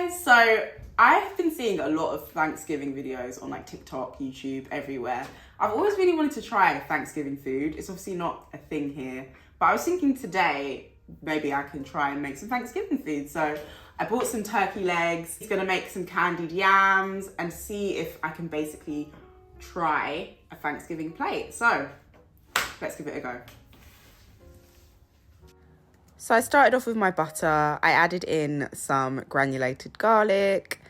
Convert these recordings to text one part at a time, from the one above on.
guys, so I've been seeing a lot of Thanksgiving videos on like TikTok, YouTube, everywhere. I've always really wanted to try Thanksgiving food. It's obviously not a thing here, but I was thinking today maybe I can try and make some Thanksgiving food. So I bought some turkey legs. It's gonna make some candied yams and see if I can basically try a Thanksgiving plate. So let's give it a go. So I started off with my butter. I added in some granulated garlic,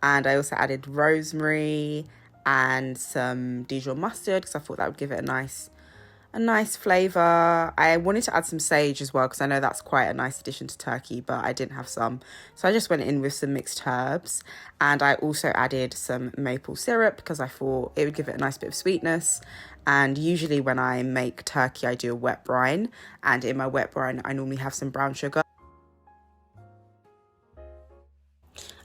and I also added rosemary and some Dijon mustard because I thought that would give it a nice flavour. I wanted to add some sage as well because I know that's quite a nice addition to turkey, but I didn't have some. So I just went in with some mixed herbs, and I also added some maple syrup because I thought it would give it a nice bit of sweetness. And usually when I make turkey, I do a wet brine, and in my wet brine, I normally have some brown sugar.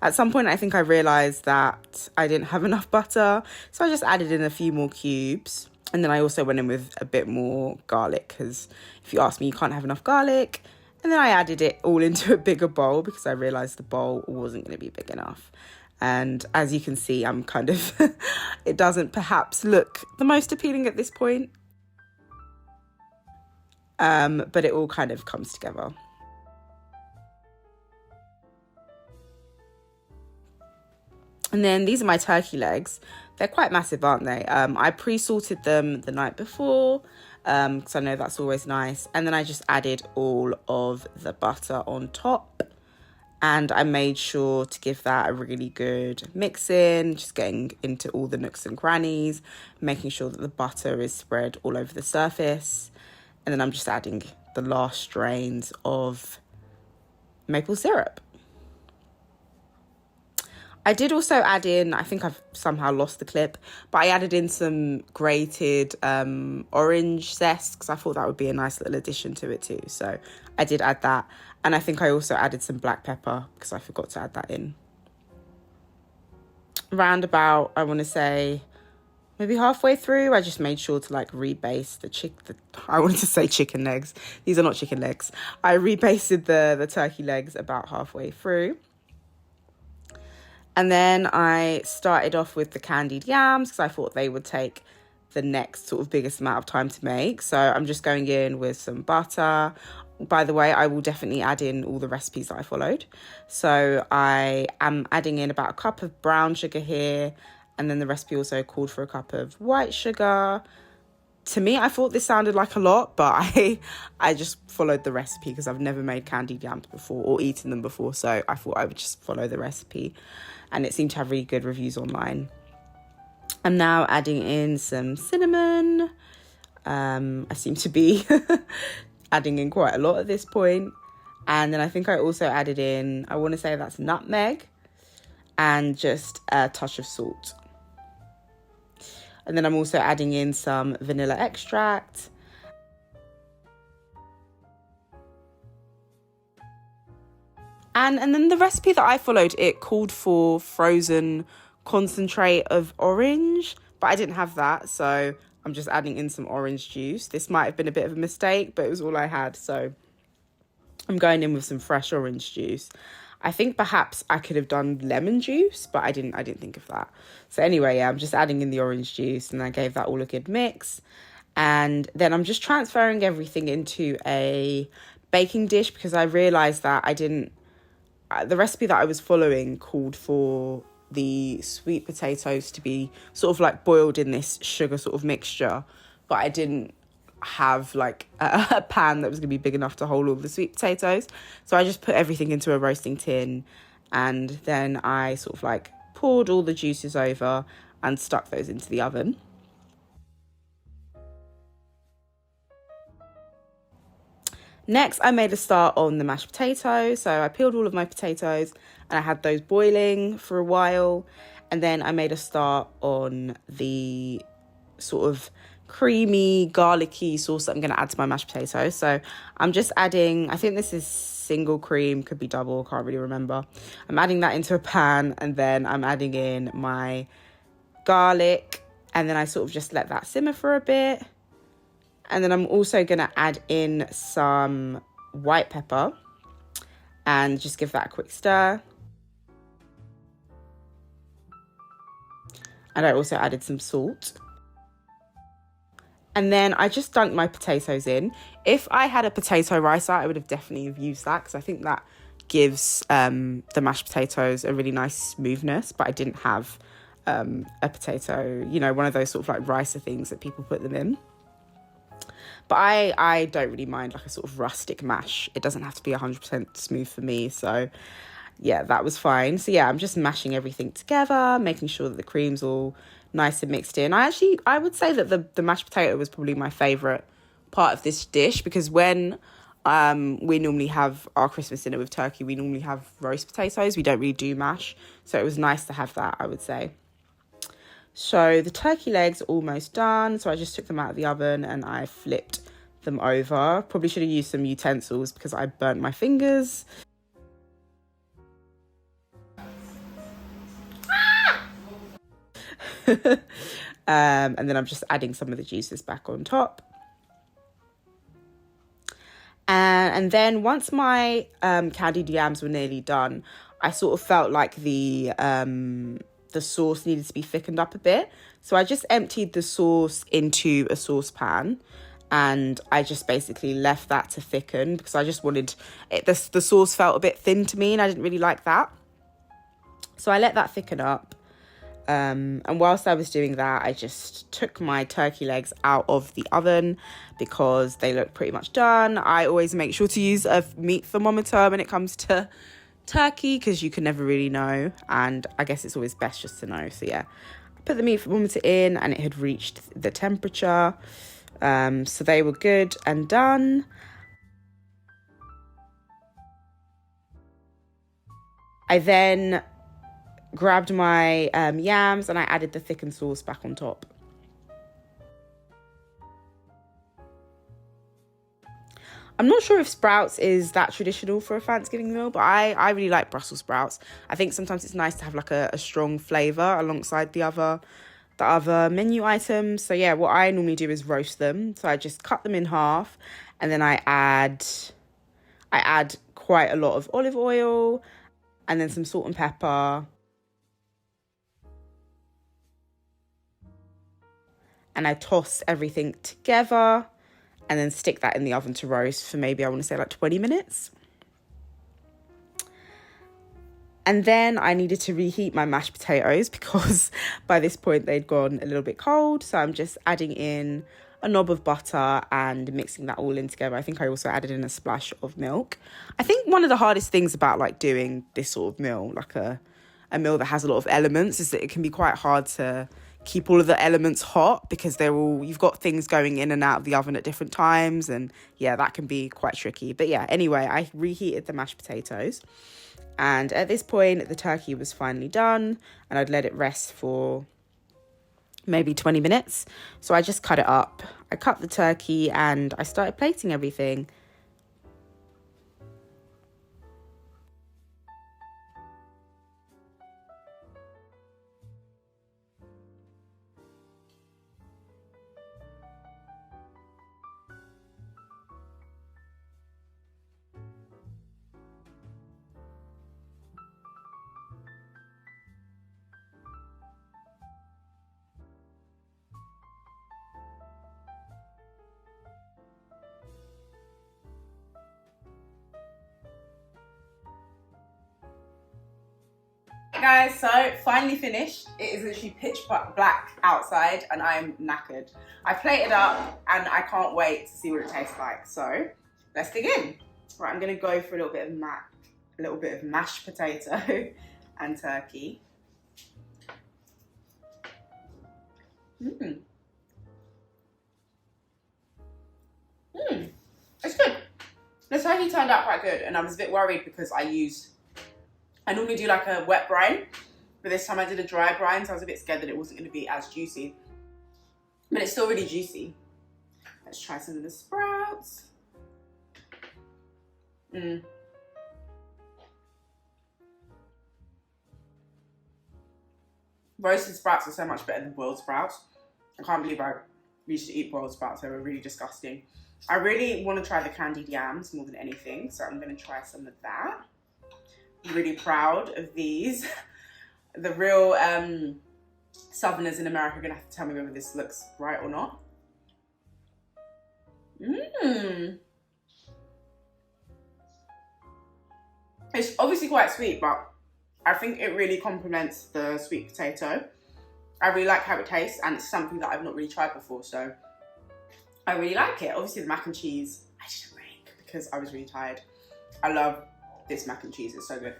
At some point, I think I realised that I didn't have enough butter, so I just added in a few more cubes. And then I also went in with a bit more garlic because if you ask me, you can't have enough garlic. And then I added it all into a bigger bowl because I realised the bowl wasn't going to be big enough. And as you can see, I'm kind of, it doesn't perhaps look the most appealing at this point. But it all kind of comes together. And then these are my turkey legs. They're quite massive, aren't they? I pre-salted them the night before because I know that's always nice. And then I just added all of the butter on top. And I made sure to give that a really good mix in, just getting into all the nooks and crannies, making sure that the butter is spread all over the surface. And then I'm just adding the last strains of maple syrup. I did also add in, I think I've somehow lost the clip, but I added in some grated orange zest because I thought that would be a nice little addition to it too. So I did add that. And I think I also added some black pepper because I forgot to add that in. Round about, I want to say, maybe halfway through, I just made sure to like rebase I wanted to say chicken legs. These are not chicken legs. I rebasted the turkey legs about halfway through. And then I started off with the candied yams because I thought they would take the next sort of biggest amount of time to make. So I'm just going in with some butter. By the way, I will definitely add in all the recipes that I followed. So I am adding in about a cup of brown sugar here. And then the recipe also called for a cup of white sugar. To me, I thought this sounded like a lot, but I just followed the recipe because I've never made candied yams before or eaten them before. So I thought I would just follow the recipe. And it seemed to have really good reviews online. I'm now adding in some cinnamon. I seem to be adding in quite a lot at this point. And then I think I also added in, I want to say that's nutmeg and just a touch of salt. And then I'm also adding in some vanilla extract. And then the recipe that I followed, it called for frozen concentrate of orange, but I didn't have that, so I'm just adding in some orange juice. This might have been a bit of a mistake, but it was all I had, so I'm going in with some fresh orange juice. I think perhaps I could have done lemon juice, but I didn't think of that. So anyway, yeah, I'm just adding in the orange juice, and I gave that all a good mix. And then I'm just transferring everything into a baking dish because I realised that the recipe that I was following called for the sweet potatoes to be sort of like boiled in this sugar sort of mixture, but I didn't have like a pan that was going to be big enough to hold all the sweet potatoes. So I just put everything into a roasting tin, and then I sort of like poured all the juices over and stuck those into the oven. Next, I made a start on the mashed potatoes. So I peeled all of my potatoes and I had those boiling for a while. And then I made a start on the sort of creamy, garlicky sauce that I'm going to add to my mashed potatoes. So I'm just adding, I think this is single cream, could be double, can't really remember. I'm adding that into a pan, and then I'm adding in my garlic, and then I sort of just let that simmer for a bit. And then I'm also going to add in some white pepper and just give that a quick stir. And I also added some salt. And then I just dunked my potatoes in. If I had a potato ricer, I would have definitely have used that, because I think that gives the mashed potatoes a really nice smoothness. But I didn't have a potato, you know, one of those sort of like ricer things that people put them in. But I don't really mind like a sort of rustic mash. It doesn't have to be 100% smooth for me. So yeah, that was fine. So yeah, I'm just mashing everything together, making sure that the cream's all nice and mixed in. I would say that the mashed potato was probably my favourite part of this dish, because when we normally have our Christmas dinner with turkey, we normally have roast potatoes. We don't really do mash. So it was nice to have that, I would say. So the turkey legs are almost done. So I just took them out of the oven and I flipped them over. Probably should have used some utensils because I burnt my fingers. And then I'm just adding some of the juices back on top. And then once my candied yams were nearly done, I sort of felt like the sauce needed to be thickened up a bit. So I just emptied the sauce into a saucepan and I just basically left that to thicken, because I just wanted it, the sauce felt a bit thin to me and I didn't really like that. So I let that thicken up. And whilst I was doing that, I just took my turkey legs out of the oven because they look pretty much done. I always make sure to use a meat thermometer when it comes to turkey, because you can never really know, and I guess it's always best just to know. So yeah, I put the meat thermometer in and it had reached the temperature, so they were good and done. I then grabbed my yams and I added the thickened sauce back on top. I'm not sure if sprouts is that traditional for a Thanksgiving meal, but I really like Brussels sprouts. I think sometimes it's nice to have like a strong flavour alongside the other menu items. So yeah, what I normally do is roast them. So I just cut them in half and then I add quite a lot of olive oil and then some salt and pepper. And I toss everything together and then stick that in the oven to roast for maybe, I want to say like 20 minutes. And then I needed to reheat my mashed potatoes because by this point they'd gone a little bit cold. So I'm just adding in a knob of butter and mixing that all in together. I think I also added in a splash of milk. I think one of the hardest things about like doing this sort of meal, like a meal that has a lot of elements, is that it can be quite hard to keep all of the elements hot because you've got things going in and out of the oven at different times, and yeah, that can be quite tricky. But yeah, anyway, I reheated the mashed potatoes, and at this point the turkey was finally done and I'd let it rest for maybe 20 minutes. So I just cut it up. I cut the turkey and I started plating everything. Guys, so finally finished. It is literally pitch black outside and I'm knackered. I plated up and I can't wait to see what it tastes like. So let's dig in. Right, I'm gonna go for a little bit of mashed potato and turkey. It's good. The turkey turned out quite good and I was a bit worried because I normally do like a wet brine, but this time I did a dry brine, so I was a bit scared that it wasn't going to be as juicy. But it's still really juicy. Let's try some of the sprouts. Roasted sprouts are so much better than boiled sprouts. I can't believe I used to eat boiled sprouts. They were really disgusting. I really want to try the candied yams more than anything, so I'm going to try some of that. Really proud of these. The real Southerners in America are going to have to tell me whether this looks right or not. Mmm. It's obviously quite sweet, but I think it really complements the sweet potato. I really like how it tastes, and it's something that I've not really tried before, so I really like it. Obviously the mac and cheese, I didn't make because I was really tired. I love this mac and cheese, it's so good.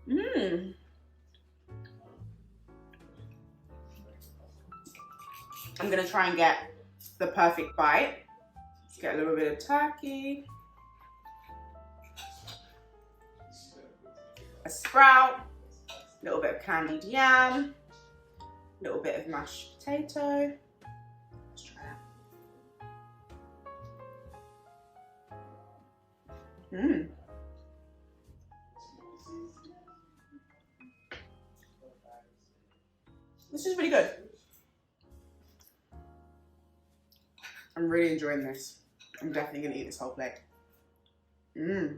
Mmm. I'm gonna try and get the perfect bite. Let's get a little bit of turkey. A sprout, a little bit of candied yam, a little bit of mashed potato. Let's try that. Mmm. This is really good. I'm really enjoying this. I'm definitely gonna eat this whole plate. Mmm.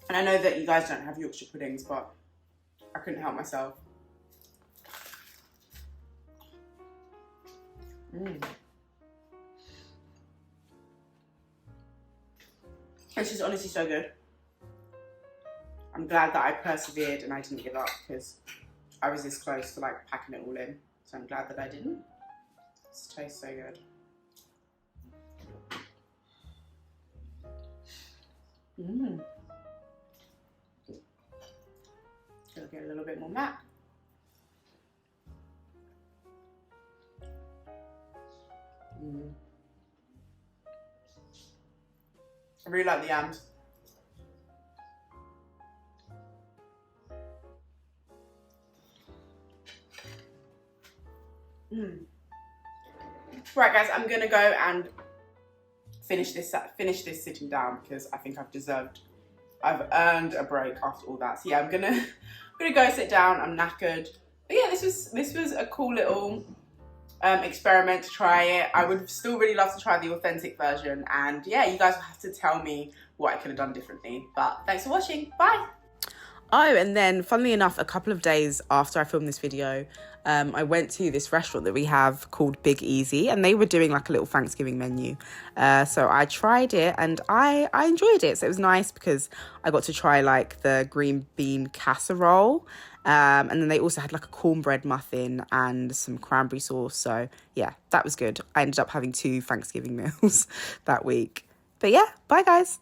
And I know that you guys don't have Yorkshire puddings, but I couldn't help myself. Mmm. This is honestly so good. I'm glad that I persevered and I didn't give up, because I was this close to like packing it all in. So I'm glad that I didn't. This tastes so good. Mmm. Gonna get a little bit more mac. Mm. I really like the yams. Mm. Right guys, I'm gonna go and finish this sitting down, because I think I've earned a break after all that. So yeah, I'm gonna go sit down. I'm knackered. But yeah, this was a cool little experiment to try it. I would still really love to try the authentic version, and yeah, you guys will have to tell me what I could have done differently. But thanks for watching. Bye. Oh, and then funnily enough, a couple of days after I filmed this video, I went to this restaurant that we have called Big Easy, and they were doing like a little Thanksgiving menu. So I tried it and I enjoyed it. So it was nice because I got to try like the green bean casserole. And then they also had like a cornbread muffin and some cranberry sauce. So yeah, that was good. I ended up having 2 Thanksgiving meals that week. But yeah, bye guys.